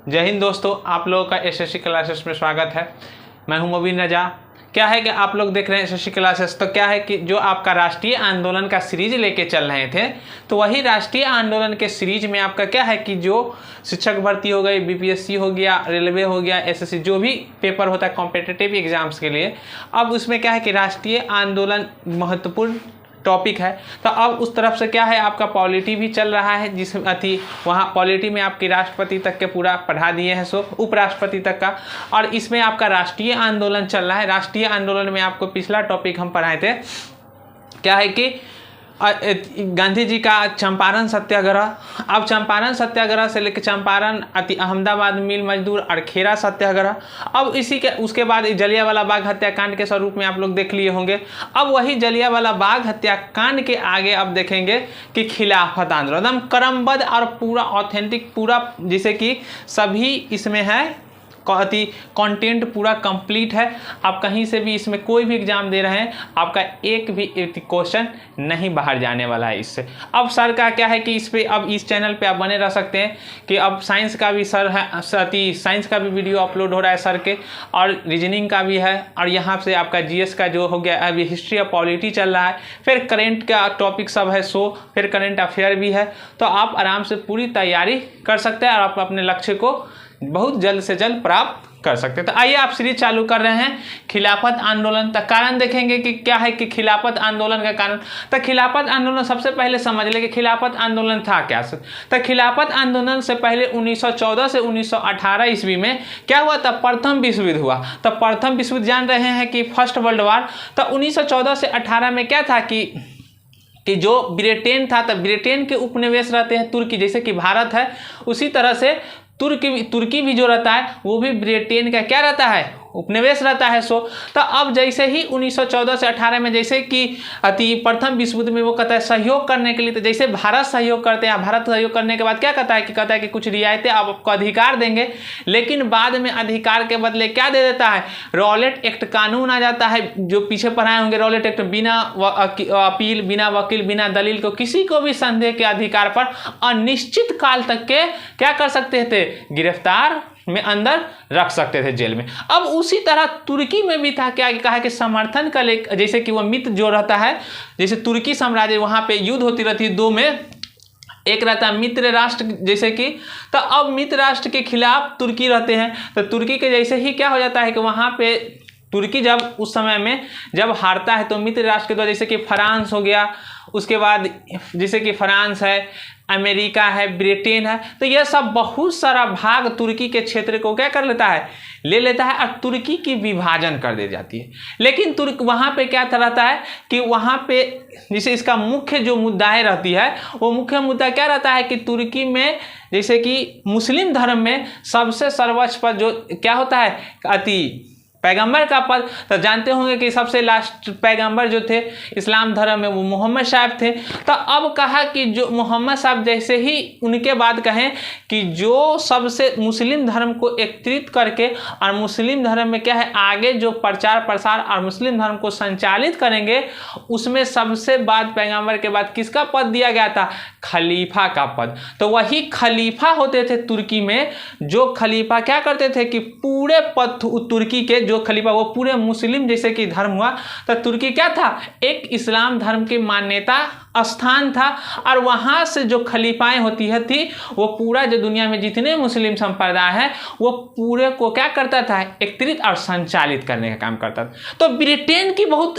जय हिंद दोस्तों, आप लोगों का एसएससी क्लासेस में स्वागत है। मैं हूं मुबीन रजा। क्या है कि आप लोग देख रहे हैं एसएससी क्लासेस, तो क्या है कि जो आपका राष्ट्रीय आंदोलन का सीरीज लेके चल रहे थे, तो वही राष्ट्रीय आंदोलन के सीरीज में आपका क्या है कि जो शिक्षक भर्ती हो गई, बीपीएससी हो गया, रेलवे हो गया, एसएससी जो भी पेपर होता है कॉम्पिटिटिव एग्जाम्स के लिए, अब उसमें क्या है कि राष्ट्रीय आंदोलन महत्वपूर्ण टॉपिक है। तो अब उस तरफ से क्या है आपका पॉलिटी भी चल रहा है, जिसमें वहाँ पॉलिटी में आपकी राष्ट्रपति तक के पूरा पढ़ा दिए हैं, सो उपराष्ट्रपति तक का। और इसमें आपका राष्ट्रीय आंदोलन चल रहा है। राष्ट्रीय आंदोलन में आपको पिछला टॉपिक हम पढ़ाए थे, क्या है कि गांधी जी का चंपारण सत्याग्रह। अब चंपारण सत्याग्रह से लेकर चंपारण अहमदाबाद मिल मजदूर और खेरा सत्याग्रह। अब इसी के उसके बाद जलियांवाला बाग हत्याकांड के स्वरूप में आप लोग देख लिए होंगे। अब वही जलियांवाला बाग हत्याकांड के आगे अब देखेंगे कि खिलाफत आंदोलन, एकदम क्रमबद्ध और पूरा ऑथेंटिक, पूरा जिसे कि सभी इसमें है कंटेंट पूरा कंप्लीट है। आप कहीं से भी इसमें कोई भी एग्जाम दे रहे हैं, आपका एक भी क्वेश्चन नहीं बाहर जाने वाला है इससे। अब सर का क्या है कि इस पे अब इस चैनल पे आप बने रह सकते हैं कि अब साइंस का भी सर है, साइंस का भी वीडियो अपलोड हो रहा है सर के, और रीजनिंग का भी है, और यहाँ से आपका जीएस का जो हो गया, अभी हिस्ट्री और पॉलिटी चल रहा है, फिर करेंट का टॉपिक सब है, सो फिर करेंट अफेयर भी है। तो आप आराम से पूरी तैयारी कर सकते हैं और आप अपने लक्ष्य को बहुत जल्द से जल्द प्राप्त कर सकते हैं। तो आइए आप सीरीज चालू कर रहे हैं खिलाफत आंदोलन तक। कारण देखेंगे कि क्या है कि खिलाफत आंदोलन का कारण। तो खिलाफत आंदोलन सबसे पहले समझ ले कि खिलाफत आंदोलन था क्या। तो खिलाफत आंदोलन से पहले 1914 से 1918 ईस्वी में क्या हुआ था, प्रथम विश्व युद्ध हुआ। तो प्रथम विश्व युद्ध जान रहे हैं कि फर्स्ट वर्ल्ड वॉर। तो 1914 से 18 में क्या था कि जो ब्रिटेन था, तो ब्रिटेन के उपनिवेश रहते हैं तुर्की, जैसे कि भारत है उसी तरह से तुर्की भी जो रहता है वो भी ब्रिटेन का क्या रहता है, उपनिवेश रहता है। सो तो अब जैसे ही 1914 से 18 में जैसे कि प्रथम विश्व युद्ध में वो कहता है सहयोग करने के लिए, तो जैसे भारत सहयोग करते हैं, भारत सहयोग करने के बाद क्या कहता है कि कुछ रियायतें आपको अधिकार देंगे, लेकिन बाद में अधिकार के बदले क्या दे देता है, रॉलेट एक्ट कानून आ जाता है। जो पीछे पढ़ाए होंगे रॉलेट एक्ट, बिना अपील, बिना वकील, बिना दलील को किसी को भी संदेह के अधिकार पर अनिश्चित काल तक के क्या कर सकते थे, गिरफ्तार में अंदर रख सकते थे, जेल में। अब उसी तरह तुर्की में भी था, क्या कहा कि समर्थन का जैसे कि वो मित्र जो रहता है, जैसे तुर्की साम्राज्य वहां पे युद्ध होती रहती है दो में, एक रहता है मित्र राष्ट्र जैसे कि, तो अब मित्र राष्ट्र के खिलाफ तुर्की रहते हैं। तो तुर्की के जैसे ही क्या हो जाता है कि वहां पे तुर्की जब उस समय में जब हारता है तो मित्र राष्ट्र के द्वारा, जैसे कि फ्रांस हो गया, उसके बाद जैसे कि फ्रांस है, अमेरिका है, ब्रिटेन है, तो यह सब बहुत सारा भाग तुर्की के क्षेत्र को क्या कर लेता है, ले लेता है, और तुर्की की विभाजन कर दी जाती है। लेकिन वहाँ पे क्या रहता है कि वहाँ पे जैसे इसका मुख्य जो मुद्दाएं रहती है, वो मुख्य मुद्दा क्या रहता है कि तुर्की में जैसे कि मुस्लिम धर्म में सबसे सर्वोच्च पद जो क्या होता है, पैगंबर का पद। तो जानते होंगे कि सबसे लास्ट पैगंबर जो थे इस्लाम धर्म में वो मोहम्मद साहब थे। तो अब कहा कि जो मोहम्मद साहब जैसे ही उनके बाद कहें कि जो सबसे मुस्लिम धर्म को एकत्रित करके और मुस्लिम धर्म में क्या है आगे जो प्रचार प्रसार और मुस्लिम धर्म को संचालित करेंगे, उसमें सबसे बाद पैगंबर के बाद किसका पद दिया गया था, खलीफा का पद। तो वही खलीफा होते थे तुर्की में, जो खलीफा क्या करते थे कि पूरे पद तुर्की के जो खलीफा वो पूरे मुस्लिम जैसे कि धर्म हुआ, तो तुर्की क्या था, एक इस्लाम धर्म की मान्यता स्थान था, और वहां से जो खलीफाएं होती है थी वो पूरा जो दुनिया में जितने मुस्लिम संप्रदाय है वो पूरे को क्या करता था, एकत्रित और संचालित करने का काम करता था। तो ब्रिटेन की बहुत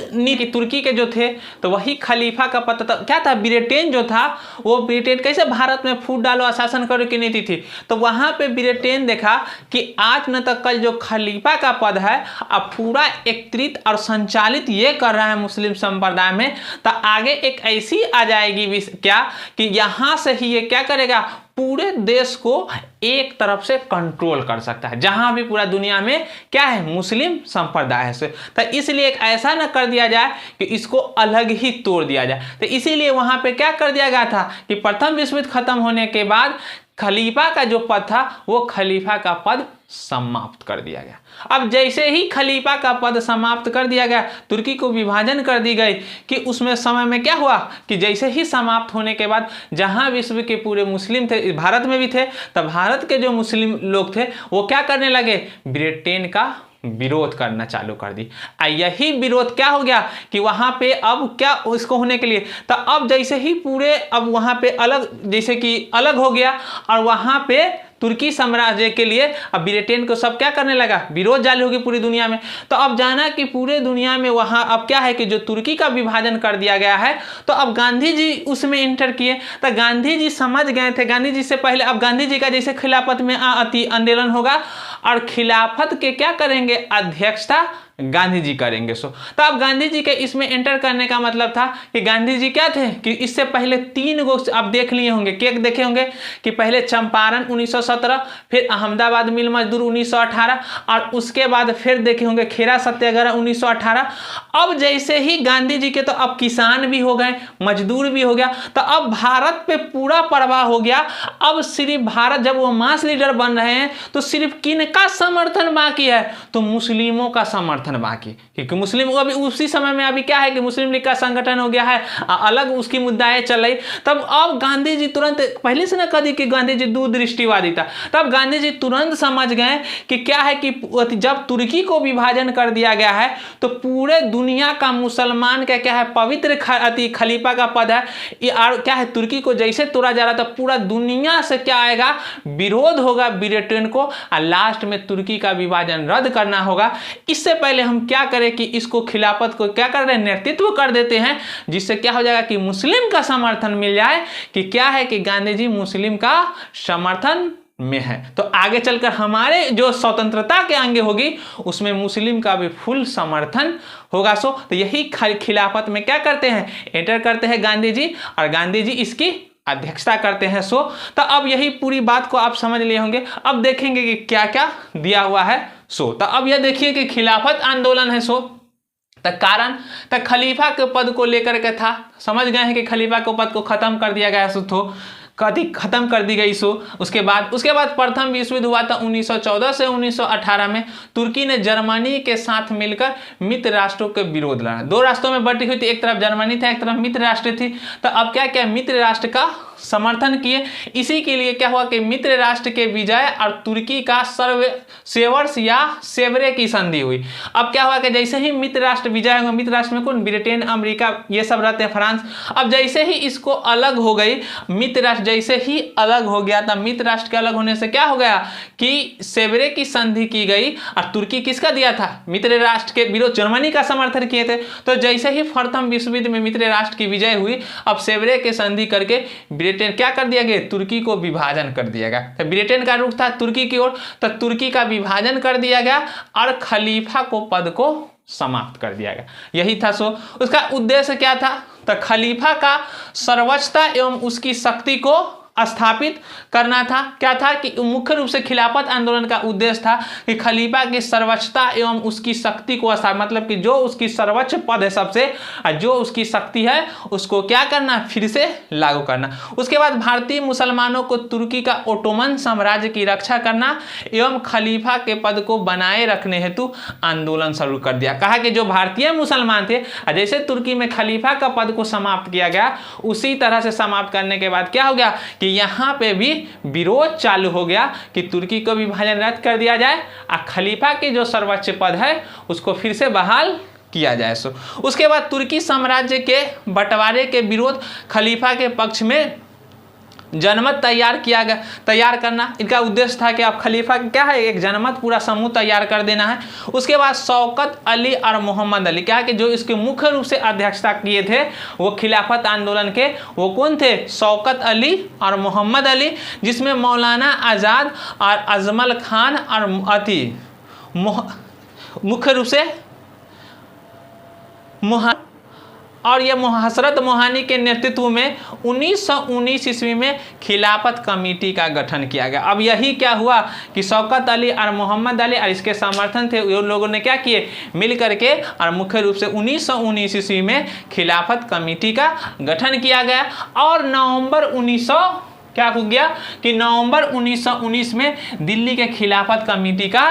तुर्की के जो थे तो वही खलीफा का पता था, क्या था, ब्रिटेन जो था वो ब्रिटेन कैसे भारत में फूट डालो शासन करो की नीति थी। तो वहां पे ब्रिटेन देखा कि आज न तक कल जो खलीफा का पद है अब पूरा एकत्रित और संचालित ये कर रहा है मुस्लिम संप्रदाय में, तो आगे एक ऐसी आ जाएगी क्या कि यहां से ही ये क्या करेगा, पूरे देश को एक तरफ से कंट्रोल कर सकता है, जहां भी पूरा दुनिया में क्या है मुस्लिम संप्रदाय से। तो इसलिए एक ऐसा ना कर दिया जाए कि इसको अलग ही तोड़ दिया जाए। तो इसीलिए वहां पे क्या कर दिया गया था कि प्रथम विश्व युद्ध खत्म होने के बाद खलीफा का जो पद था वो खलीफा का पद समाप्त कर दिया गया। अब जैसे ही खलीफा का पद समाप्त कर दिया गया, तुर्की को विभाजन कर दी गई कि उसमें समय में क्या हुआ कि जैसे ही समाप्त होने के बाद जहां विश्व के पूरे मुस्लिम थे, भारत में भी थे, तब भारत के जो मुस्लिम लोग थे वो क्या करने लगे, ब्रिटेन का विरोध करना चालू कर दी। यही विरोध क्या हो गया कि वहां पे अब क्या इसको होने के लिए, तो अब जैसे ही पूरे अब वहां पे अलग, जैसे कि अलग हो गया और वहां पे तुर्की साम्राज्य के लिए अब ब्रिटेन को सब क्या करने लगा, विरोध जारी होगी पूरी दुनिया में। तो अब जाना कि पूरे दुनिया में वहां अब क्या है कि जो तुर्की का विभाजन कर दिया गया है, तो अब गांधी जी उसमें इंटर किए। तो गांधी जी समझ गए थे, गांधी जी से पहले अब गांधी जी का जैसे खिलाफत में आंदोलन होगा और खिलाफत के क्या करेंगे, अध्यक्षता गांधी जी करेंगे। तो अब गांधी जी के इसमें एंटर करने का मतलब था कि गांधी जी क्या थे कि इससे पहले 3 गो आप देख लिए होंगे, क्या देखे होंगे कि पहले चंपारण 1917, फिर अहमदाबाद मिल मजदूर 1918 और उसके बाद फिर देखे होंगे खेरा सत्याग्रह 1918। अब जैसे ही गांधी जी के तो अब किसान भी हो गए, मजदूर भी हो गया, तो अब भारत पे पूरा प्रभाव हो गया। अब सिर्फ भारत जब वो मास लीडर बन रहे हैं तो सिर्फ किनका समर्थन बाकी है, तो मुस्लिमों का समर्थन बाकी, क्योंकि मुस्लिम अभी उसी समय में अभी क्या है कि मुस्लिम लीग का संगठन हो गया है, अलग उसकी मुद्दाएं चल रही। तब अब गांधी जी तुरंत, पहले से ना कह दी कि गांधी जी दूरदृष्टिवादी था, तब गांधी जी तुरंत समझ गए कि क्या है कि जब तुर्की को विभाजन कर दिया गया है तो पूरे दुनिया का मुसलमान का क्या है, पवित्र खलीफा का पद है, और क्या है तुर्की को जैसे तोड़ा जा रहा था पूरा दुनिया से क्या आएगा, विरोध होगा ब्रिटेन को, और लास्ट में तुर्की का विभाजन रद्द करना होगा। इससे पहले हम क्या करें कि इसको खिलाफत को क्या कर रहे हैं, नेतृत्व कर देते हैं, जिससे क्या हो जाएगा कि मुस्लिम का समर्थन मिल जाए कि क्या है कि गांधी जी मुस्लिम का समर्थन में है। तो आगे चलकर हमारे जो स्वतंत्रता के आगे होगी उसमें मुस्लिम का भी फुल समर्थन होगा। तो यही खिलाफत में क्या करते हैं, एंटर करते हैं गांधी जी, और गांधी जी इसकी अध्यक्षता करते हैं। तो अब यही पूरी बात को आप समझ लिए होंगे। अब देखेंगे कि क्या क्या दिया हुआ है। तो अब यह देखिए कि खिलाफत आंदोलन है। तो कारण तो खलीफा के पद को लेकर के था, समझ गए हैं कि खलीफा के पद को खत्म कर दिया गया, तो कभी खत्म कर दी गई। उसके बाद प्रथम विश्व युद्ध हुआ था 1914 से 1918 में। तुर्की ने जर्मनी के साथ मिलकर मित्र राष्ट्रों के विरोध लड़ा। 2 राष्ट्रों में बटी हुई थी, एक तरफ जर्मनी था, एक तरफ मित्र राष्ट्र थी। तो अब क्या क्या मित्र राष्ट्र का समर्थन किए। इसी के लिए क्या हुआ कि मित्र राष्ट्र के विजय और तुर्की का सेवर्स या सेवरे की संधि हुई। अब क्या हुआ कि जैसे ही मित्र राष्ट्र विजय हुआ, मित्र राष्ट्र में कौन, ब्रिटेन, अमेरिका, ये सब रहते हैं, फ्रांस। अब जैसे ही इसको अलग हो गई, मित्र राष्ट्र जैसे ही अलग हो गया था, मित्र राष्ट्र के अलग होने से क्या हो गया कि सेवरे की संधि की गई। और तुर्की किसका दिया था, मित्र राष्ट्र के विरोध, जर्मनी का समर्थन किए थे। तो जैसे ही प्रथम विश्व युद्ध में मित्र राष्ट्र की विजय हुई, अब सेवरे के संधि करके ब्रिटेन क्या कर दिया गया, तुर्की को विभाजन कर दिया गया। तो ब्रिटेन का रुख था तुर्की की ओर, तो तुर्की का विभाजन कर दिया गया और खलीफा को पद को समाप्त कर दिया गया। यही था। उसका उद्देश्य क्या था, तो खलीफा का सर्वोच्चता एवं उसकी शक्ति को स्थापित करना था। क्या था कि मुख्य रूप से खिलाफत आंदोलन का उद्देश्य था कि खलीफा की सर्वोच्चता एवं उसकी शक्ति को मतलब कि जो उसकी सर्वोच्च पद है सबसे, जो उसकी शक्ति है उसको क्या करना, फिर से लागू करना। उसके बाद भारतीय मुसलमानों को तुर्की का ओटोमन साम्राज्य की रक्षा करना एवं खलीफा के पद को बनाए रखने हेतु आंदोलन शुरू कर दिया। कहा कि जो भारतीय मुसलमान थे, जैसे तुर्की में खलीफा का पद को समाप्त किया गया, उसी तरह से समाप्त करने के बाद क्या हो गया कि यहाँ पे भी विरोध चालू हो गया कि तुर्की को विभाजन रद्द कर दिया जाए और खलीफा की जो सर्वोच्च पद है उसको फिर से बहाल किया जाए। उसके बाद तुर्की साम्राज्य के बंटवारे के विरोध खलीफा के पक्ष में जनमत तैयार करना इनका उद्देश्य था कि अब खलीफा क्या है, एक जनमत पूरा समूह तैयार कर देना है। उसके बाद शौकत अली और मोहम्मद अली, क्या है कि जो इसके मुख्य रूप से अध्यक्षता किए थे वो खिलाफत आंदोलन के, वो कौन थे, शौकत अली और मोहम्मद अली, जिसमें मौलाना आज़ाद और अजमल खान और मुख्य रूप से और यह हसरत मोहानी के नेतृत्व में 1919 ईस्वी में खिलाफत कमेटी का गठन किया गया। अब यही क्या हुआ कि शौकत अली और मोहम्मद अली और इसके समर्थन थे, उन लोगों ने क्या किए, मिल करके और मुख्य रूप से 1919 ईस्वी में खिलाफत कमेटी का गठन किया गया। और नवंबर क्या हो गया कि नवंबर 1919 में दिल्ली के खिलाफत कमेटी का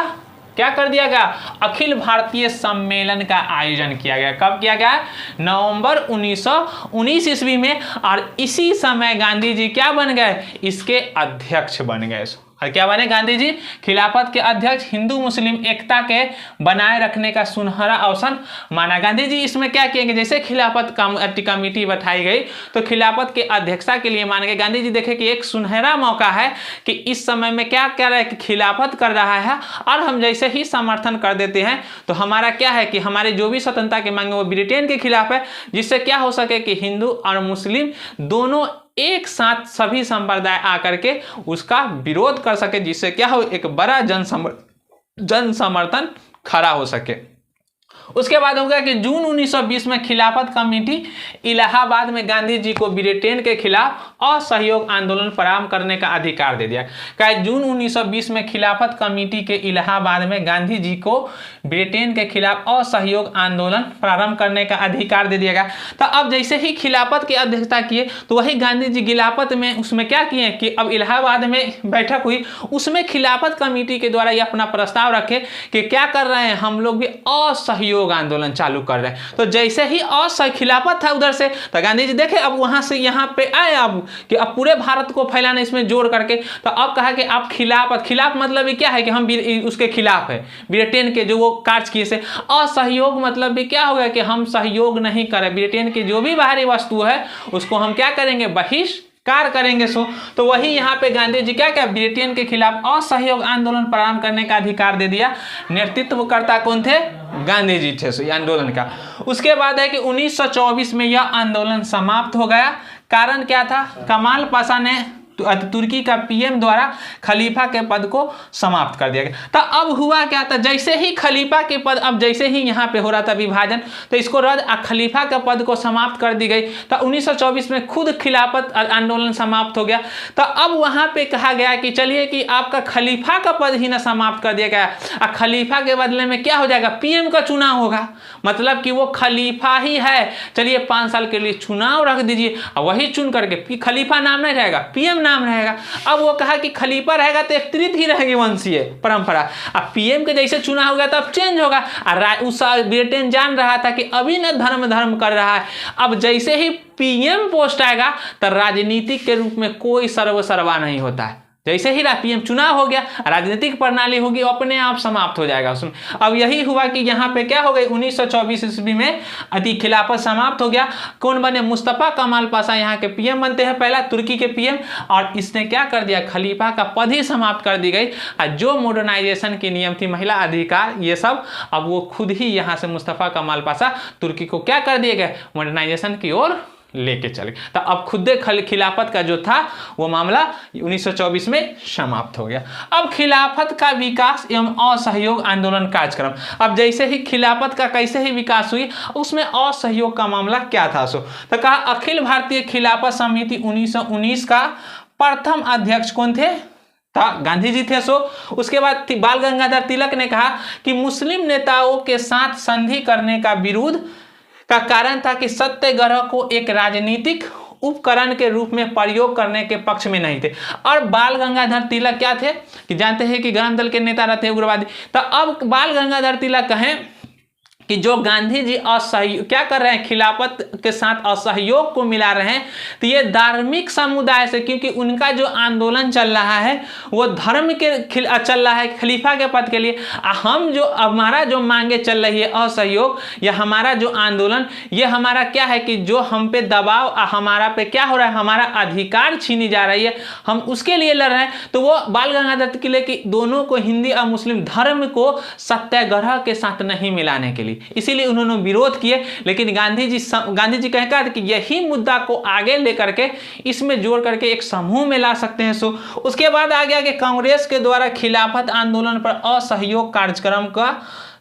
क्या कर दिया गया, अखिल भारतीय सम्मेलन का आयोजन किया गया। कब किया गया, नवंबर 1919 ईस्वी में। और इसी समय गांधी जी क्या बन गए, इसके अध्यक्ष बन गए। और क्या बने गांधी जी, खिलाफत के अध्यक्ष। हिंदू मुस्लिम एकता के बनाए रखने का सुनहरा अवसर माना। गांधी जी इसमें क्या किए, जैसे खिलाफत कमेटी बैठाई गई तो खिलाफत के अध्यक्षता के लिए मान गए। गांधी जी देखे कि एक सुनहरा मौका है कि इस समय में क्या कर रहा है कि खिलाफत कर रहा है, और हम जैसे ही समर्थन कर देते हैं तो हमारा क्या है कि हमारे जो भी स्वतंत्रता के मांगे वो ब्रिटेन के खिलाफ है, जिससे क्या हो सके कि हिंदू और मुस्लिम दोनों एक साथ सभी संप्रदाय आकर के उसका विरोध कर सके, जिससे क्या हो एक बड़ा जन समर्थन खड़ा हो सके। उसके बाद हो गया कि जून 1920 में खिलाफत कमेटी इलाहाबाद में गांधी जी को ब्रिटेन के खिलाफ असहयोग आंदोलन प्रारंभ करने का अधिकार दे दिया। क्या जून 1920 में खिलाफत कमेटी के इलाहाबाद में गांधी जी को ब्रिटेन के खिलाफ असहयोग आंदोलन प्रारंभ करने का अधिकार दे दिया गया। तो अब जैसे ही खिलाफत की अध्यक्षता किए तो वही गांधी जी खिलाफत में उसमें क्या किए कि अब इलाहाबाद में बैठक हुई, उसमें खिलाफत कमेटी के द्वारा ये अपना प्रस्ताव रखे कि क्या कर रहे हैं, हम लोग भी असहयोग आंदोलन चालू कर रहे हैं। तो जैसे ही खिलाफत था उधर से, तो गांधी जी देखे अब वहां से यहाँ पे आए अब कि अब पूरे भारत को फैलाना इसमें जोड़ करके। तो अब कहा कि आप खिलाफ मतलब क्या है कि हम उसके खिलाफ है, ब्रिटेन के जो वो कार्य किए से। असहयोग मतलब भी क्या होगा कि हम सहयोग नहीं करें, ब्रिटेन की जो भी बाहरी वस्तु है उसको हम क्या करेंगे, बहिष्कार करेंगे। तो वही यहाँ पे गांधी जी क्या ब्रिटेन के खिलाफ असहयोग आंदोलन प्रारंभ करने का अधिकार दे दिया। नेतृत्वकर्ता कौन थे, गांधी जी थे ये आंदोलन का। उसके बाद है कि 1924 में यह आंदोलन समाप्त हो गया। कारण क्या था, कमाल पाशा ने तुर्की का पीएम द्वारा खलीफा के पद को समाप्त कर दिया गया। तो अब हुआ क्या था, जैसे ही खलीफा के पद, अब जैसे ही यहाँ पे हो रहा था विभाजन, तो इसको रद्द खलीफा के पद को समाप्त कर दी गई। तो 1924 में खुद खिलाफत आंदोलन समाप्त हो गया। तो अब वहाँ पे कहा गया कि चलिए कि आपका खलीफा का पद ही ना समाप्त कर दिया गया, और खलीफा के बदले में क्या हो जाएगा, पीएम का चुनाव होगा। मतलब कि वो खलीफा ही है, चलिए 5 साल के लिए चुनाव रख दीजिए, और वही चुन करके खलीफा नाम नहीं रहेगा, पीएम नाम रहेगा। अब वो कहा कि खलीफा रहेगा तो एक तृतीय ही रहेगी वंशीय परंपरा, अब पीएम के जैसे चुनाव होगा तो अब चेंज होगा। उस ब्रिटेन जान रहा था कि अभी न धर्म कर रहा है, अब जैसे ही पीएम पोस्ट आएगा तो राजनीतिक के रूप में कोई सर्वसर्वा नहीं होता है। जैसे ही पीएम चुनाव हो गया, राजनीतिक प्रणाली होगी अपने आप समाप्त हो जाएगा उसमें। अब यही हुआ कि यहाँ पे क्या हो गई, 1924 ईस्वी में खिलाफत समाप्त हो गया। कौन बने, मुस्तफा कमाल पाशा यहाँ के पीएम बनते हैं, पहला तुर्की के पीएम। और इसने क्या कर दिया, खलीफा का पद ही समाप्त कर दी गई। और जो मॉडर्नाइजेशन की नियम थी, महिला अधिकार, ये सब अब वो खुद ही यहाँ से मुस्तफा कमाल पाशा तुर्की को क्या कर दिए गए, मॉडर्नाइजेशन की ओर लेके चले। तो अब खुद खिलाफत का जो था वो मामला 1924 में समाप्त हो गया। अब खिलाफत का विकास एवं असहयोग आंदोलन कार्यक्रम, अब जैसे ही खिलाफत का कैसे ही विकास हुई, उसमें असहयोग का मामला क्या था। तो कहा अखिल भारतीय खिलाफत समिति 1919 का प्रथम अध्यक्ष कौन थे, गांधी जी थे। उसके बाद बाल गंगाधर तिलक ने कहा कि मुस्लिम नेताओं के साथ संधि करने का विरोध का कारण था कि सत्याग्रह को एक राजनीतिक उपकरण के रूप में प्रयोग करने के पक्ष में नहीं थे। और बाल गंगाधर तिलक क्या थे कि जानते हैं कि ग्राम दल के नेता रहते उग्रवादी। तो अब बाल गंगाधर तिलक कहें कि जो गांधी जी असहयोग क्या कर रहे हैं, खिलाफत के साथ असहयोग को मिला रहे हैं, तो ये धार्मिक समुदाय से, क्योंकि उनका जो आंदोलन चल रहा है वो धर्म के चल रहा है खलीफा के पद के लिए। हम जो हमारा जो मांगे चल रही है असहयोग, या हमारा जो आंदोलन, ये हमारा क्या है कि जो हम पे दबाव हमारा पे क्या हो रहा है, हमारा अधिकार छीनी जा रही है, हम उसके लिए लड़ रहे हैं। तो वो बाल गंगाधर तिलक की दोनों को, हिंदी और मुस्लिम धर्म को सत्याग्रह के साथ नहीं मिलाने के लिए, इसीलिए उन्होंने विरोध किए। लेकिन गांधी जी कहता कि यही मुद्दा को आगे लेकर के इसमें जोड़ करके एक समूह में ला सकते हैं। उसके बाद आ गया कि कांग्रेस के द्वारा खिलाफत आंदोलन पर असहयोग कार्यक्रम का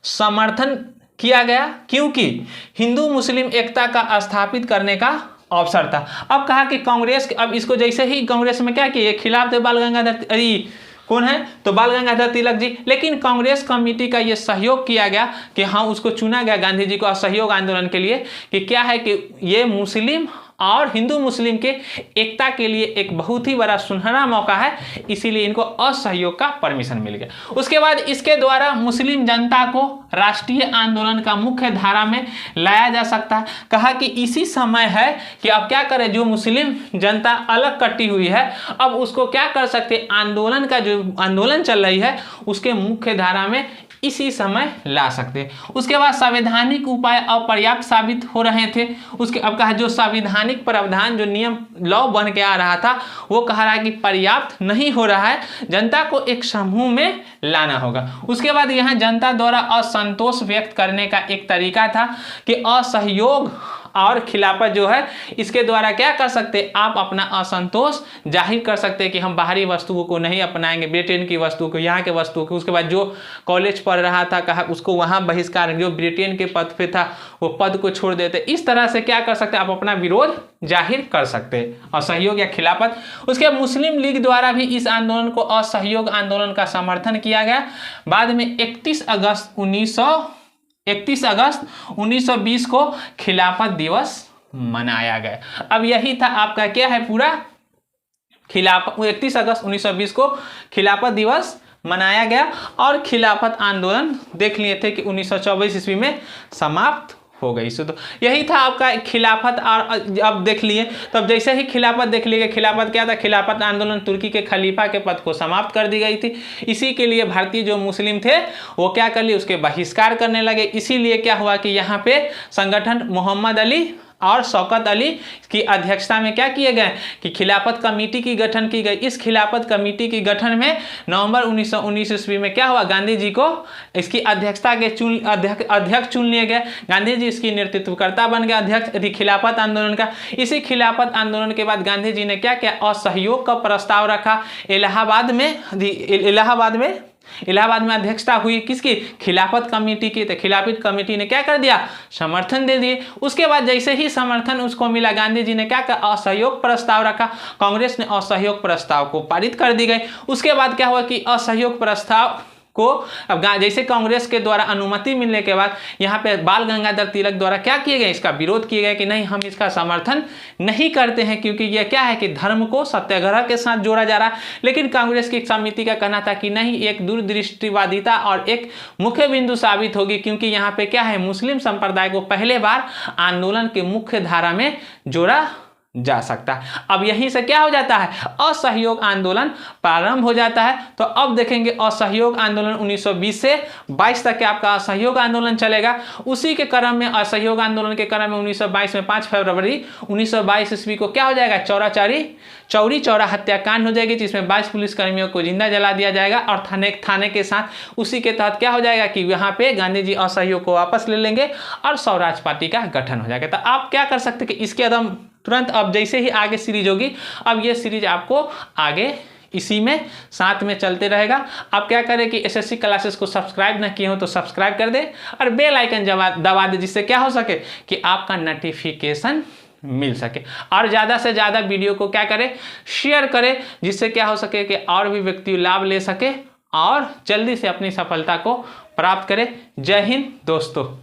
समर्थन किया गया, क्योंकि हिंदू मुस्लिम एकता का स्थापित करने का अवसर था। अब कहा कि कांग्रेस, अब इसको जैसे ही कांग्रेस में क्या किए, खिलाफ थे बाल गंगाधर, कौन है तो बाल गंगाधर तिलक जी। लेकिन कांग्रेस कमेटी का ये सहयोग किया गया कि हाँ, उसको चुना गया गांधी जी को असहयोग आंदोलन के लिए, कि क्या है कि ये मुस्लिम और हिंदू मुस्लिम के एकता के लिए एक बहुत ही बड़ा सुनहरा मौका है, इसीलिए इनको असहयोग का परमिशन मिल गया। उसके बाद इसके द्वारा मुस्लिम जनता को राष्ट्रीय आंदोलन का मुख्य धारा में लाया जा सकता है। कहा कि इसी समय है कि अब क्या करें, जो मुस्लिम जनता अलग कटी हुई है अब उसको क्या कर सकते, आंदोलन का जो आंदोलन चल रही है उसके मुख्य धारा में इसी समय ला सकते। उसके बाद संवैधानिक उपाय अपर्याप्त साबित हो रहे थे। उसके अब कहा जो संवैधानिक प्रावधान जो नियम लॉ बन के आ रहा था वो कह रहा है कि पर्याप्त नहीं हो रहा है, जनता को एक समूह में लाना होगा। उसके बाद यहाँ जनता द्वारा असंतोष व्यक्त करने का एक तरीका था कि असहयोग और खिलाफत जो है इसके द्वारा क्या कर सकते, आप अपना असंतोष जाहिर कर सकते कि हम बाहरी वस्तुओं को नहीं अपनाएंगे, ब्रिटेन की वस्तुओं को, यहाँ के वस्तुओं को। उसके बाद जो कॉलेज पढ़ रहा था कहा उसको वहाँ बहिष्कार, जो ब्रिटेन के पद पे था वो पद को छोड़ देते। इस तरह से क्या कर सकते, आप अपना विरोध जाहिर कर सकते, असहयोग या खिलाफत। उसके बाद मुस्लिम लीग द्वारा भी इस आंदोलन को असहयोग आंदोलन का समर्थन किया गया। बाद में 31 अगस्त 1920 को खिलाफत दिवस मनाया गया। अब यही था आपका क्या है पूरा खिलाफत, 31 अगस्त 1920 को खिलाफत दिवस मनाया गया और खिलाफत आंदोलन देख लिए थे कि 1924 ईस्वी में समाप्त हो गई। तो यही था आपका खिलाफत। और अब देख लिए तो अब जैसे ही खिलाफत देख लिए, खिलाफत क्या था, खिलाफत आंदोलन तुर्की के खलीफा के पद को समाप्त कर दी गई थी। इसी के लिए भारतीय जो मुस्लिम थे वो क्या कर लिए, उसके बहिष्कार करने लगे। इसीलिए क्या हुआ कि यहाँ पे संगठन मोहम्मद अली और शौकत अली की अध्यक्षता में क्या किए गए कि खिलाफत कमेटी की गठन की गई। इस खिलाफत कमेटी की गठन में नवंबर 1919 ईस्वी में क्या हुआ, गांधी जी को इसकी अध्यक्षता के अध्यक्ष चुन लिए गए। गांधी जी इसकी नेतृत्वकर्ता बन गए, अध्यक्ष खिलाफत आंदोलन का। इसी खिलाफत आंदोलन के बाद गांधी जी ने क्या किया, असहयोग का प्रस्ताव रखा। इलाहाबाद में अध्यक्षता हुई किसकी, खिलाफत कमेटी की। तो खिलाफत कमेटी ने क्या कर दिया, समर्थन दे दिए। उसके बाद जैसे ही समर्थन उसको मिला, गांधी जी ने क्या किया, असहयोग प्रस्ताव रखा। कांग्रेस ने असहयोग प्रस्ताव को पारित कर दी गई। उसके बाद क्या हुआ कि असहयोग प्रस्ताव को अब जैसे कांग्रेस के द्वारा अनुमति मिलने के बाद यहाँ पे बाल गंगाधर तिलक द्वारा क्या किए गए, इसका विरोध किए गए कि नहीं हम इसका समर्थन नहीं करते हैं, क्योंकि यह क्या है कि धर्म को सत्याग्रह के साथ जोड़ा जा रहा है। लेकिन कांग्रेस की समिति का कहना था कि नहीं, एक दूरदृष्टिवादिता और एक मुख्य बिंदु साबित होगी, क्योंकि यहाँ पे क्या है, मुस्लिम संप्रदाय को पहले बार आंदोलन के मुख्य धारा में जोड़ा जा सकता है। अब यहीं से क्या हो जाता है, असहयोग आंदोलन प्रारंभ हो जाता है। तो अब देखेंगे असहयोग आंदोलन 1920 से 22 तक के आपका असहयोग आंदोलन चलेगा। उसी के क्रम में असहयोग आंदोलन के क्रम में 1922 में 5 फरवरी 1922 ईस्वी को क्या हो जाएगा, चौरी चौरा हत्याकांड हो जाएगी, जिसमें 22 पुलिसकर्मियों को जिंदा जला दिया जाएगा। और थाने के साथ उसी के तहत क्या हो जाएगा कि यहाँ पे गांधी जी असहयोग को वापस ले लेंगे और स्वराज पार्टी का गठन हो जाएगा। तो आप क्या कर सकते हैं कि इसके एकदम तुरंत अब जैसे ही आगे सीरीज होगी, अब ये सीरीज आपको आगे इसी में साथ में चलते रहेगा। आप क्या करें कि एसएससी क्लासेस को सब्सक्राइब ना किए हो तो सब्सक्राइब कर दे और बेल आइकन दबा दे, जिससे क्या हो सके कि आपका नोटिफिकेशन मिल सके। और ज़्यादा से ज़्यादा वीडियो को क्या करें, शेयर करें, जिससे क्या हो सके कि और भी व्यक्ति लाभ ले सके और जल्दी से अपनी सफलता को प्राप्त करें। जय हिंद दोस्तों।